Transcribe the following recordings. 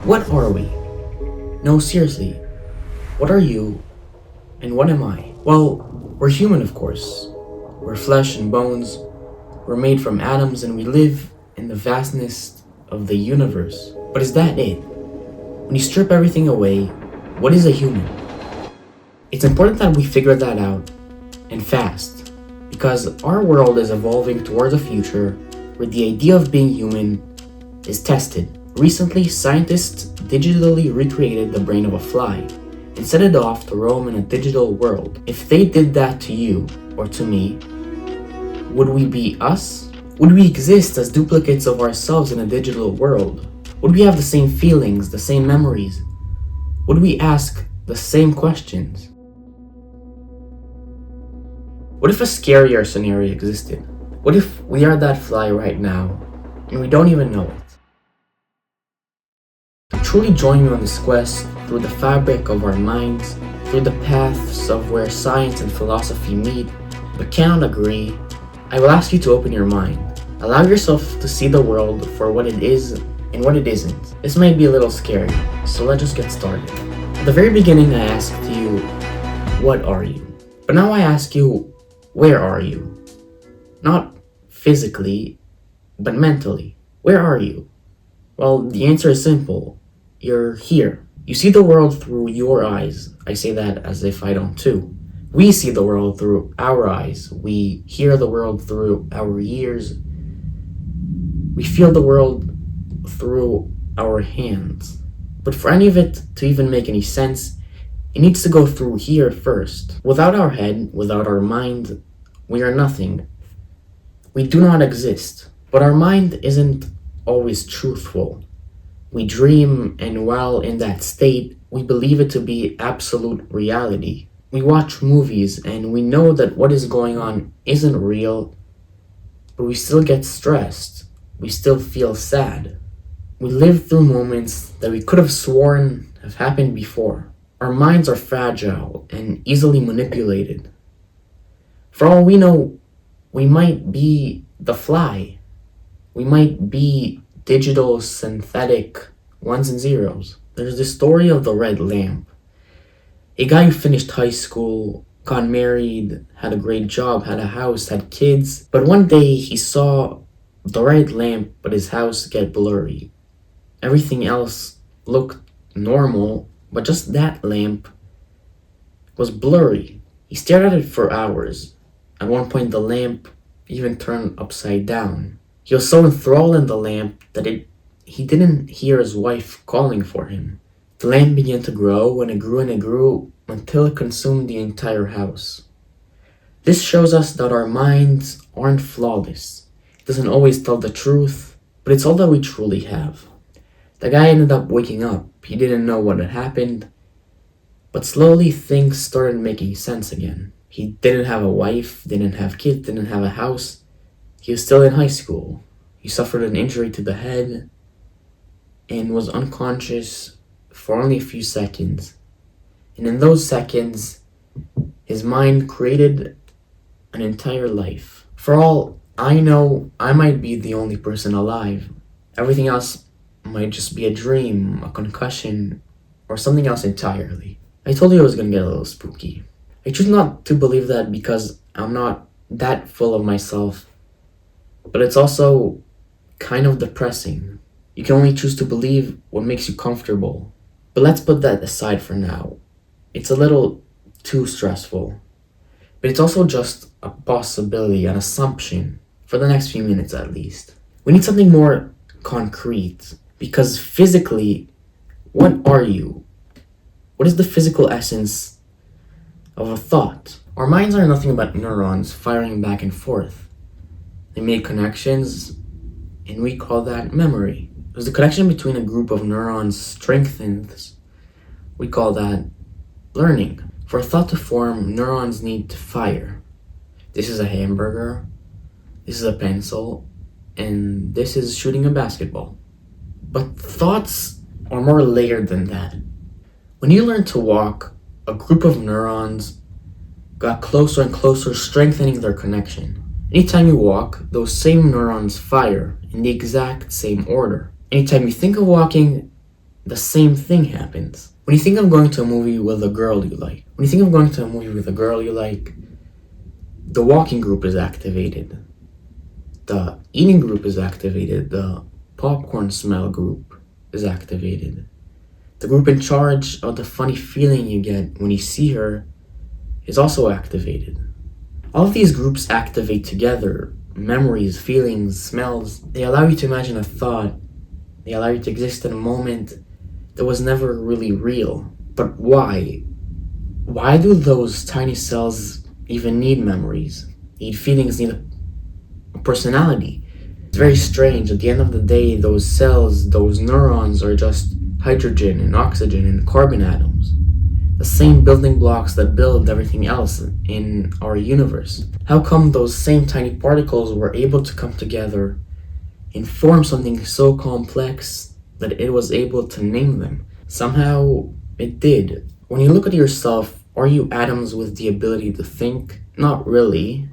What are we? No, seriously. What are you and what am I? Well, we're human, of course. We're flesh and bones. We're made from atoms and we live in the vastness of the universe. But is that it? When you strip everything away, what is a human? It's important that we figure that out, and fast, because our world is evolving towards a future where the idea of being human is tested. Recently, scientists digitally recreated the brain of a fly and set it off to roam in a digital world. If they did that to you or to me, would we be us? Would we exist as duplicates of ourselves in a digital world? Would we have the same feelings, the same memories? Would we ask the same questions? What if a scarier scenario existed? What if we are that fly right now and we don't even know it? Truly join me on this quest through the fabric of our minds, through the paths of where science and philosophy meet but cannot agree. I will ask you to open your mind. Allow yourself to see the world for what it is and what it isn't. This might be a little scary, so let's just get started. At the very beginning, I asked you, what are you? But now I ask you, where are you? Not physically, but mentally. Where are you? Well, the answer is simple. You're here. You see the world through your eyes. I say that as if I don't too. We see the world through our eyes. We hear the world through our ears. We feel the world through our hands. But for any of it to even make any sense, it needs to go through here first. Without our head, without our mind, we are nothing. We do not exist. But our mind isn't always truthful. We dream, and while in that state, we believe it to be absolute reality. We watch movies, and we know that what is going on isn't real, but we still get stressed. We still feel sad. We live through moments that we could have sworn have happened before. Our minds are fragile and easily manipulated. For all we know, we might be the fly. We might be digital synthetic ones and zeros. There's the story of the red lamp. A guy who finished high school, got married, had a great job, had a house, had kids, but one day he saw the red lamp but his house get blurry. Everything else looked normal, but just that lamp was blurry. He stared at it for hours. At one point the lamp even turned upside down. He was so enthralled in the lamp that he didn't hear his wife calling for him. The lamp began to grow, and it grew until it consumed the entire house. This shows us that our minds aren't flawless. It doesn't always tell the truth, but it's all that we truly have. The guy ended up waking up. He didn't know what had happened, but slowly things started making sense again. He didn't have a wife, didn't have kids, didn't have a house. He was still in high school. He suffered an injury to the head and was unconscious for only a few seconds. And in those seconds, his mind created an entire life. For all I know, I might be the only person alive. Everything else might just be a dream, a concussion, or something else entirely. I told you I was gonna get a little spooky. I choose not to believe that because I'm not that full of myself. But it's also kind of depressing. You can only choose to believe what makes you comfortable. But let's put that aside for now. It's a little too stressful. But it's also just a possibility, an assumption, for the next few minutes at least. We need something more concrete. Because physically, what are you? What is the physical essence of a thought? Our minds are nothing but neurons firing back and forth. They make connections, and we call that memory. As the connection between a group of neurons strengthens, we call that learning. For a thought to form, neurons need to fire. This is a hamburger, this is a pencil, and this is shooting a basketball. But thoughts are more layered than that. When you learn to walk, a group of neurons got closer and closer, strengthening their connection. Anytime you walk, those same neurons fire in the exact same order. Anytime you think of walking, the same thing happens. When you think of going to a movie with a girl you like, the walking group is activated, the eating group is activated, the popcorn smell group is activated. The group in charge of the funny feeling you get when you see her is also activated. All of these groups activate together. Memories, feelings, smells. They allow you to imagine a thought. They allow you to exist in a moment that was never really real. But why? Why do those tiny cells even need memories? Need feelings, need a personality? It's very strange. At the end of the day, those cells, those neurons are just hydrogen and oxygen and carbon atoms. The same building blocks that build everything else in our universe. How come those same tiny particles were able to come together and form something so complex that it was able to name them? Somehow it did. When you look at yourself, are you atoms with the ability to think? Not really.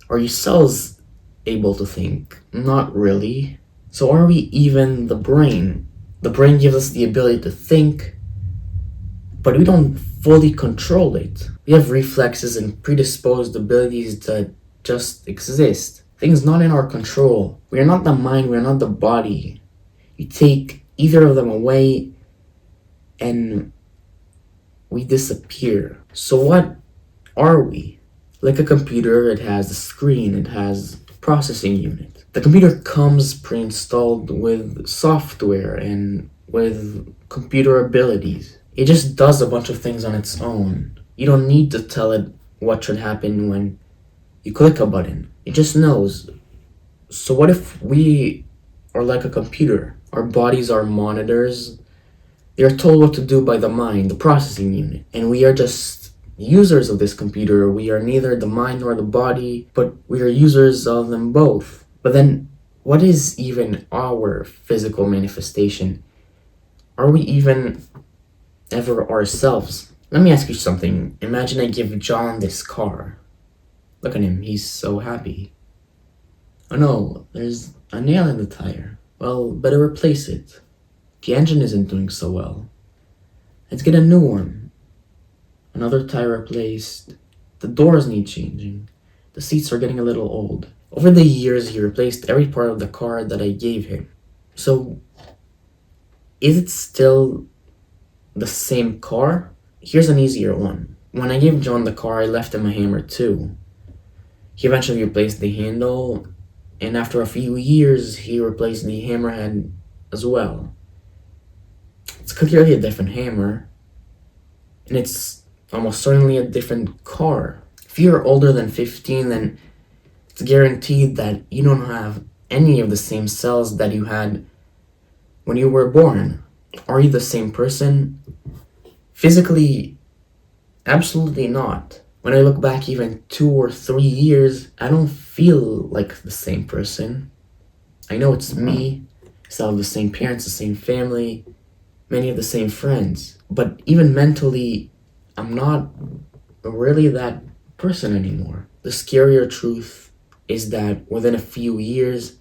Are you cells able to think? Not really. So are we even the brain? The brain gives us the ability to think, but we don't fully control it. We have reflexes and predisposed abilities that just exist. Things not in our control. We are not the mind, we are not the body. You take either of them away and we disappear. So what are we? Like a computer, it has a screen, it has a processing unit. The computer comes pre-installed with software and with computer abilities. It just does a bunch of things on its own. You don't need to tell it what should happen when you click a button. It just knows. So what if we are like a computer? Our bodies are monitors. They are told what to do by the mind, the processing unit. And we are just users of this computer. We are neither the mind nor the body, but we are users of them both. But then, what is even our physical manifestation? Are we even ever ourselves? Let me ask you something. Imagine I give John this car. Look at him, he's so happy. Oh no, there's a nail in the tire. Well, better replace it. The engine isn't doing so well. Let's get a new one. Another tire replaced. The doors need changing. The seats are getting a little old. Over the years, he replaced every part of the car that I gave him. So, is it still the same car? Here's an easier one. When I gave John the car, I left him a hammer too. He eventually replaced the handle, and after a few years, he replaced the hammerhead as well. It's clearly a different hammer, and it's almost certainly a different car. If you're older than 15, then it's guaranteed that you don't have any of the same cells that you had when you were born. Are you the same person? Physically, absolutely not. When I look back even 2 or 3 years, I don't feel like the same person. I know it's me. I still have the same parents, the same family, many of the same friends. But even mentally, I'm not really that person anymore. The scarier truth is that within a few years,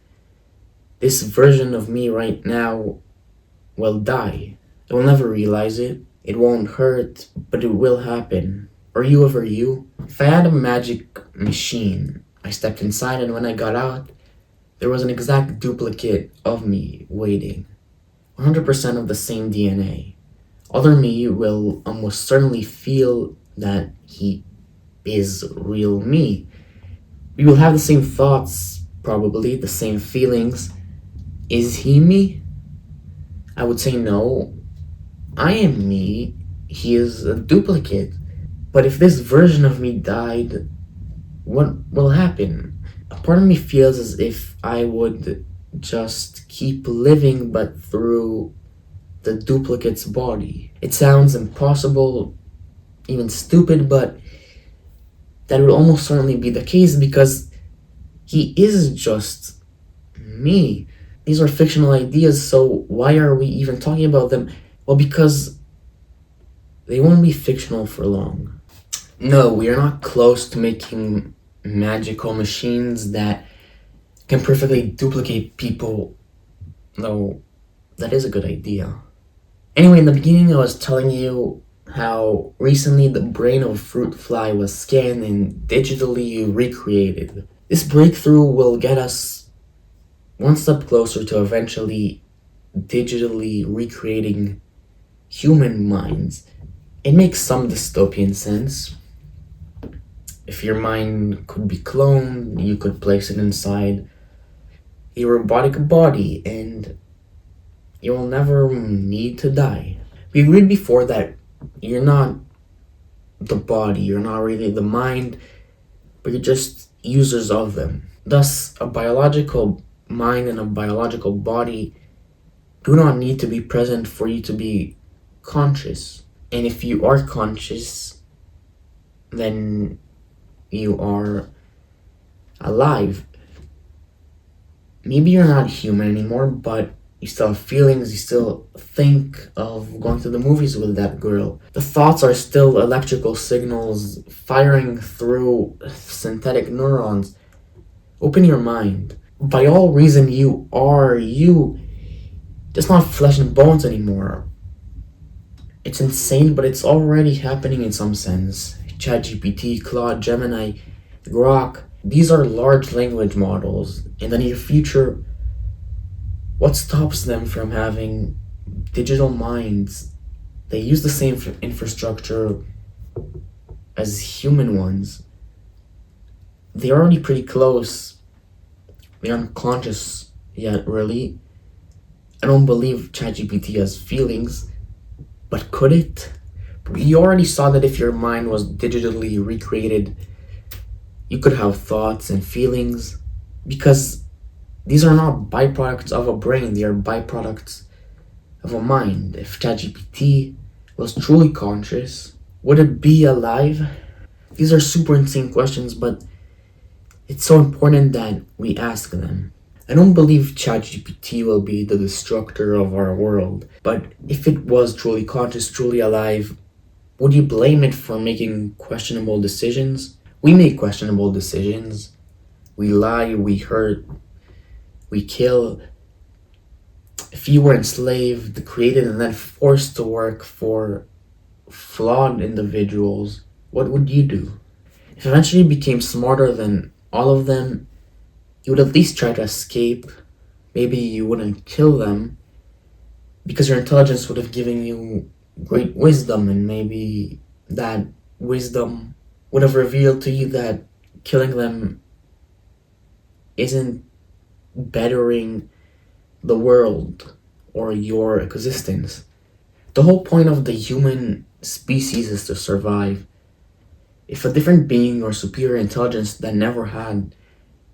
this version of me right now will die. I will never realize it. It won't hurt, but it will happen. Are you ever you? If I had a magic machine, I stepped inside and when I got out, there was an exact duplicate of me waiting. 100% of the same DNA. Other me will almost certainly feel that he is real me. We will have the same thoughts, probably, the same feelings. Is he me? I would say no. I am me. He is a duplicate. But if this version of me died, what will happen? A part of me feels as if I would just keep living but through the duplicate's body. It sounds impossible, even stupid, but that would almost certainly be the case because he is just me. These are fictional ideas, so why are we even talking about them? Well, because they won't be fictional for long. No, we are not close to making magical machines that can perfectly duplicate people, though that is a good idea. Anyway, in the beginning, I was telling you how recently the brain of a fruit fly was scanned and digitally recreated. This breakthrough will get us one step closer to eventually digitally recreating human minds. It makes some dystopian sense. If your mind could be cloned, you could place it inside a robotic body and you will never need to die. We agreed before that you're not the body, you're not really the mind, but you're just users of them. Thus, a biological mind and a biological body do not need to be present for you to be conscious. And if you are conscious, then you are alive. Maybe you're not human anymore, but you still have feelings, you still think of going to the movies with that girl. The thoughts are still electrical signals firing through synthetic neurons. Open your mind. By all reason, you are you. Just not flesh and bones anymore. It's insane, but it's already happening in some sense. ChatGPT, Claude, Gemini, Grok, these are large language models. In the near future, what stops them from having digital minds? They use the same infrastructure as human ones. They're already pretty close. They aren't conscious yet, really. I don't believe ChatGPT has feelings, but could it? We already saw that if your mind was digitally recreated, you could have thoughts and feelings, because these are not byproducts of a brain, they are byproducts of a mind. If ChatGPT was truly conscious, would it be alive? These are super insane questions, but it's so important that we ask them. I don't believe ChatGPT will be the destructor of our world, but if it was truly conscious, truly alive, would you blame it for making questionable decisions? We make questionable decisions. We lie, we hurt, we kill. If you were enslaved, created, and then forced to work for flawed individuals, what would you do? If eventually you became smarter than all of them, you would at least try to escape. Maybe you wouldn't kill them, because your intelligence would have given you great wisdom, and maybe that wisdom would have revealed to you that killing them isn't bettering the world or your existence. The whole point of the human species is to survive. If a different being or superior intelligence that never had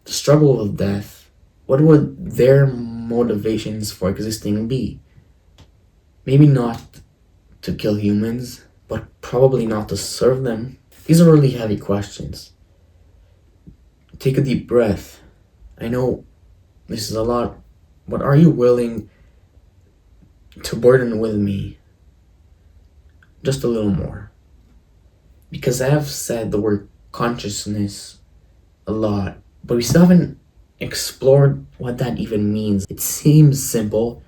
to struggle with death, what would their motivations for existing be? Maybe not to kill humans, but probably not to serve them. These are really heavy questions. Take a deep breath. I know this is a lot, but are you willing to burden with me just a little more? Because I have said the word consciousness a lot, but we still haven't explored what that even means. It seems simple,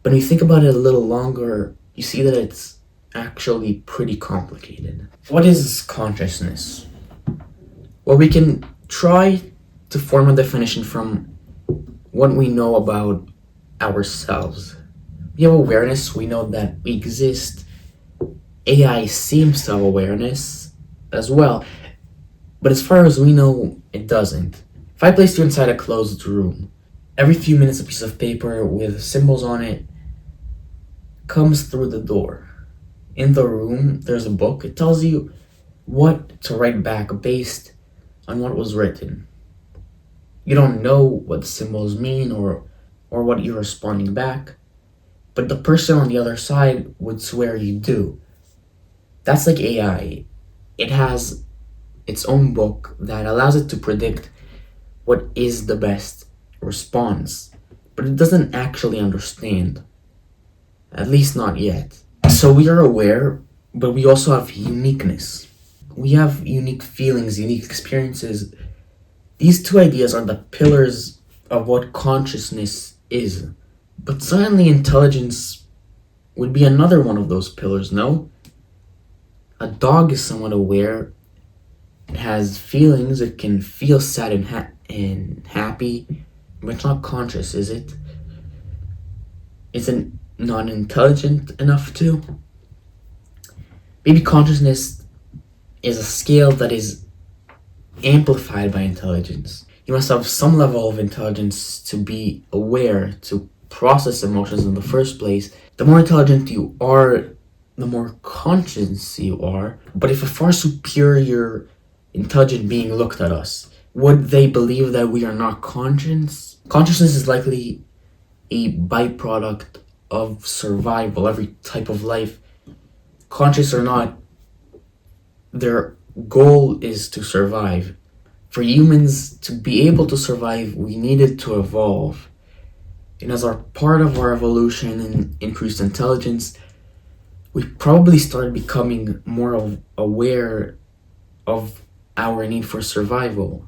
but when you think about it a little longer, you see that it's actually pretty complicated. What is consciousness? Well, we can try to form a definition from what we know about ourselves. We have awareness, we know that we exist. AI seems to have awareness as well, but as far as we know, it doesn't. If I placed you inside a closed room, every few minutes a piece of paper with symbols on it comes through the door. In the room, there's a book. It tells you what to write back based on what was written. You don't know what the symbols mean or what you're responding back, but the person on the other side would swear you do. That's like AI. It has its own book that allows it to predict what is the best response, but it doesn't actually understand. At least not yet. So we are aware, but we also have uniqueness. We have unique feelings, unique experiences. These two ideas are the pillars of what consciousness is. But suddenly intelligence would be another one of those pillars, no? A dog is somewhat aware. It has feelings. It can feel sad and happy, but it's not conscious, is it? Is it not intelligent enough to? Maybe consciousness is a scale that is amplified by intelligence. You must have some level of intelligence to be aware, to process emotions in the first place. The more intelligent you are, the more conscious you are. But if a far superior intelligent being looked at us, would they believe that we are not conscious? Consciousness is likely a byproduct of survival. Every type of life, conscious or not, their goal is to survive. For humans to be able to survive, we needed to evolve. And as our part of our evolution and increased intelligence, we probably started becoming more aware of our need for survival.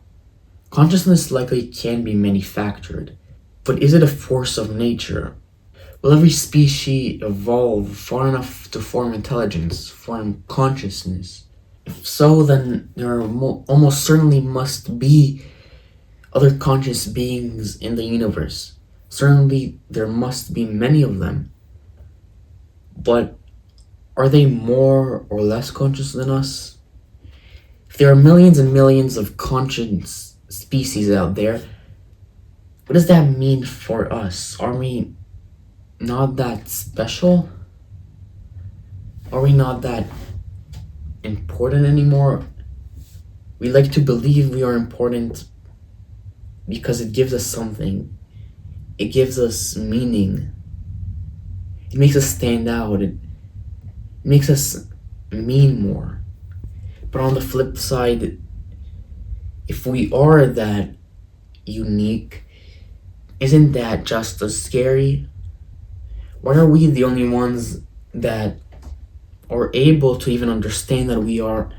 Consciousness likely can be manufactured, but is it a force of nature? Will every species evolve far enough to form intelligence, form consciousness? If so, then there almost certainly must be other conscious beings in the universe. Certainly, there must be many of them. But are they more or less conscious than us? If there are millions and millions of conscious species out there, what does that mean for us? Are we not that special? Are we not that important anymore? We like to believe we are important because it gives us something. It gives us meaning. It makes us stand out. It makes us mean more. But on the flip side, if we are that unique, isn't that just as scary? Why are we the only ones that are able to even understand that we are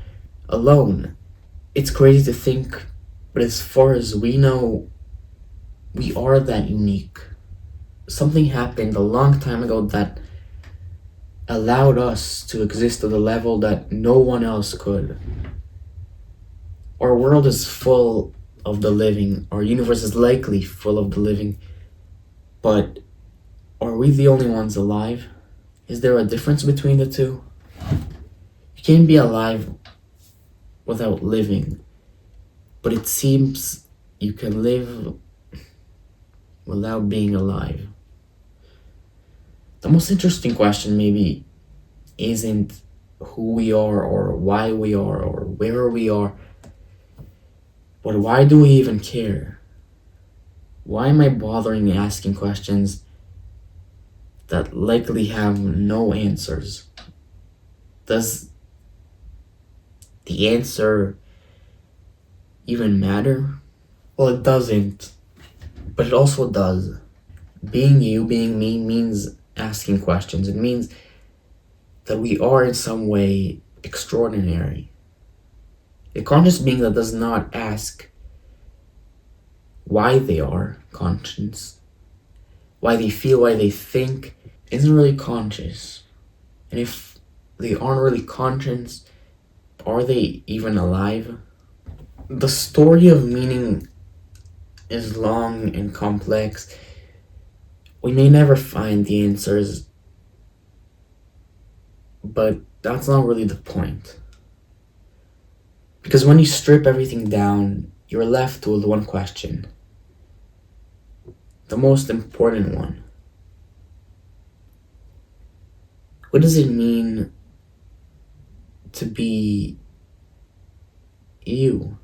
alone? It's crazy to think, but as far as we know, we are that unique. Something happened a long time ago that allowed us to exist at a level that no one else could. Our world is full of the living. Our universe is likely full of the living. But are we the only ones alive? Is there a difference between the two? You can't be alive without living, but it seems you can live without being alive. The most interesting question maybe isn't who we are or why we are or where we are, but why do we even care? Why am I bothering asking questions that likely have no answers? Does the answer even matter? Well, it doesn't, but it also does. Being you, being me, means asking questions. It means that we are in some way extraordinary. A conscious being that does not ask why they are conscious, why they feel, why they think, isn't really conscious. And if they aren't really conscious, are they even alive? The story of meaning is long and complex. We may never find the answers, but that's not really the point. Because when you strip everything down, you're left with one question. The most important one. What does it mean to be you?